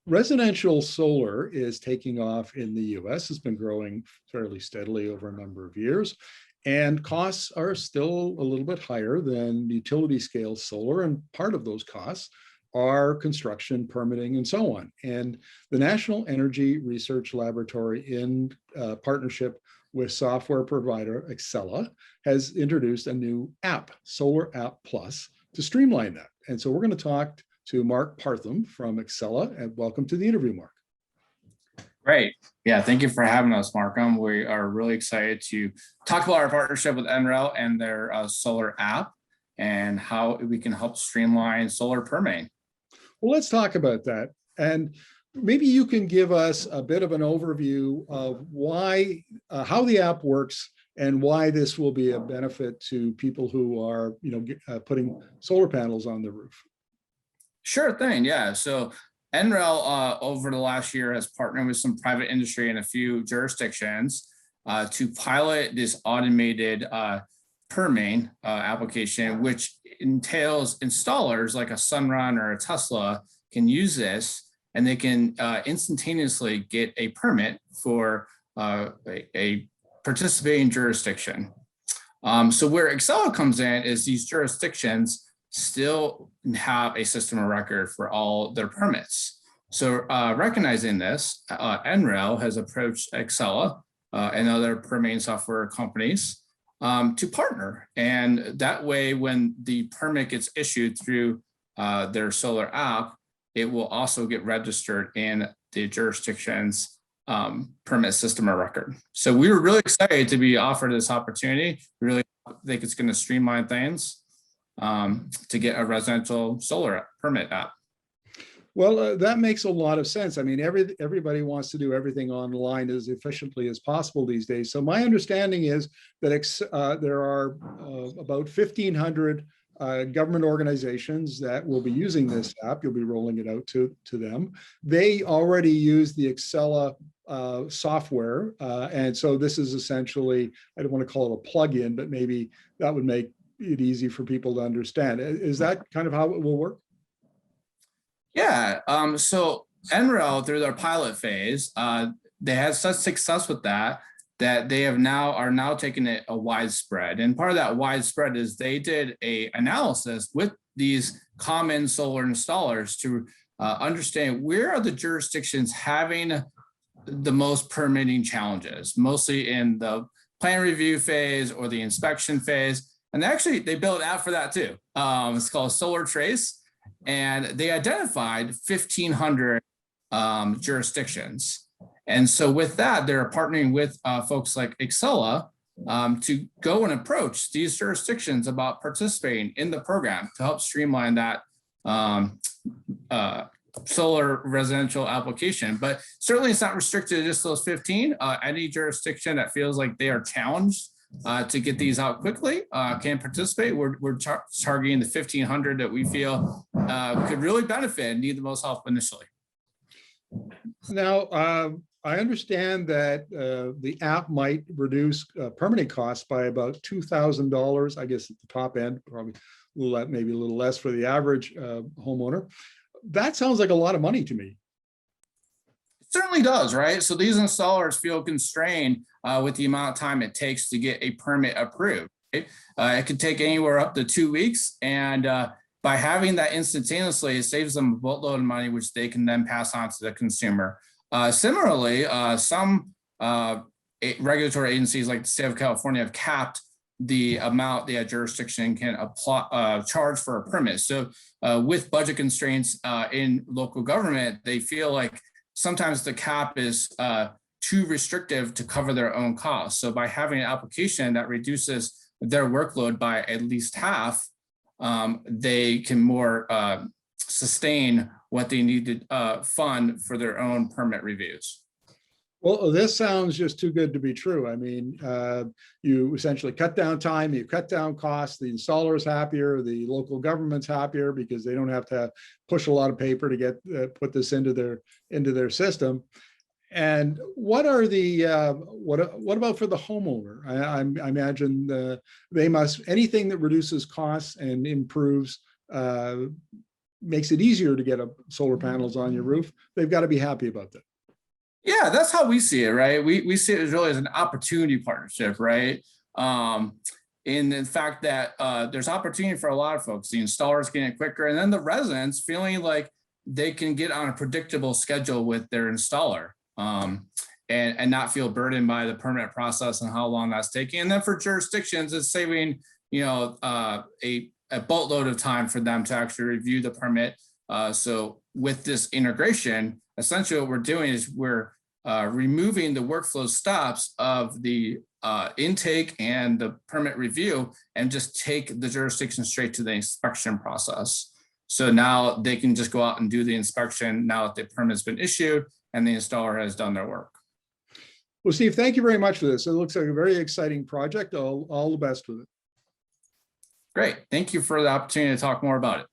Residential solar is taking off in the US. It's been growing fairly steadily over a number of years, and costs are still a little bit higher than utility scale solar. And part of those costs are construction, permitting, and so on. And the National Energy Research Laboratory, in partnership with software provider Accela, has introduced a new app, SolarAPP Plus, to streamline that. And so we're going to talk to Mark Parthum from Accela, and welcome to the interview, Mark. Great. Yeah, thank you for having us, Markham. We are really excited to talk about our partnership with NREL and their SolarAPP and how we can help streamline solar permitting. Well, let's talk about that. And maybe you can give us a bit of an overview of why, how the app works and why this will be a benefit to people who are, putting solar panels on the roof. Sure thing. Yeah. So NREL over the last year has partnered with some private industry in a few jurisdictions to pilot this automated permitting application, which entails installers like a Sunrun or a Tesla can use this, and they can instantaneously get a permit for a participating jurisdiction. So where Accela comes in is these jurisdictions still have a system of record for all their permits. So recognizing this, NREL has approached Accela and other permitting software companies to partner. And that way, when the permit gets issued through their SolarAPP, it will also get registered in the jurisdiction's permit system of record. So we were really excited to be offered this opportunity. We really think it's going to streamline things to get a residential solar permit app. Well, that makes a lot of sense. I mean, everybody wants to do everything online as efficiently as possible these days. So my understanding is that there are about 1,500 government organizations that will be using this app. You'll be rolling it out to them. They already use the Accela software. And so this is essentially, I don't want to call it a plug-in, but maybe that would make it easy for people to understand. Is that kind of how it will work? Yeah, so NREL, through their pilot phase, they had such success with that they are now taking it a widespread. And part of that widespread is they did a analysis with these common solar installers to understand where are the jurisdictions having the most permitting challenges, mostly in the plan review phase or the inspection phase. And actually, they built an app for that too. It's called Solar Trace, and they identified 1,500 jurisdictions. And so with that, they're partnering with folks like Accela to go and approach these jurisdictions about participating in the program to help streamline that solar residential application. But certainly it's not restricted to just those 15. Any jurisdiction that feels like they are challenged to get these out quickly can participate. We're targeting the 1,500 that we feel could really benefit and need the most help initially. Now, I understand that the app might reduce permitting costs by about $2,000, I guess at the top end, probably maybe a little less for the average homeowner. That sounds like a lot of money to me. It certainly does, right? So these installers feel constrained with the amount of time it takes to get a permit approved. Right? It could take anywhere up to 2 weeks. And by having that instantaneously, it saves them a boatload of money, which they can then pass on to the consumer. Similarly, some regulatory agencies like the state of California have capped the amount the jurisdiction can apply, charge for a permit. So with budget constraints in local government, they feel like sometimes the cap is too restrictive to cover their own costs. So by having an application that reduces their workload by at least half, they can more sustain what they need to fund for their own permit reviews. Well, this sounds just too good to be true. I mean, you essentially cut down time, you cut down costs, the installer is happier, the local government's happier because they don't have to push a lot of paper to get put this into their system. And what are the what about for the homeowner? I imagine they must, anything that reduces costs and improves makes it easier to get solar panels on your roof, they've got to be happy about that. Yeah, that's how we see it, right? We see it as really as an opportunity partnership, right? In the fact that there's opportunity for a lot of folks, the installers getting it quicker, and then the residents feeling like they can get on a predictable schedule with their installer, and not feel burdened by the permit process and how long that's taking. And then for jurisdictions, it's saving, you know, a boatload of time for them to actually review the permit. So with this integration, essentially what we're doing is we're removing the workflow stops of the intake and the permit review, and just take the jurisdiction straight to the inspection process. So now they can just go out and do the inspection now that the permit's been issued and the installer has done their work. Well, Steve, thank you very much for this. It looks like a very exciting project. All the best with it. Great. Thank you for the opportunity to talk more about it.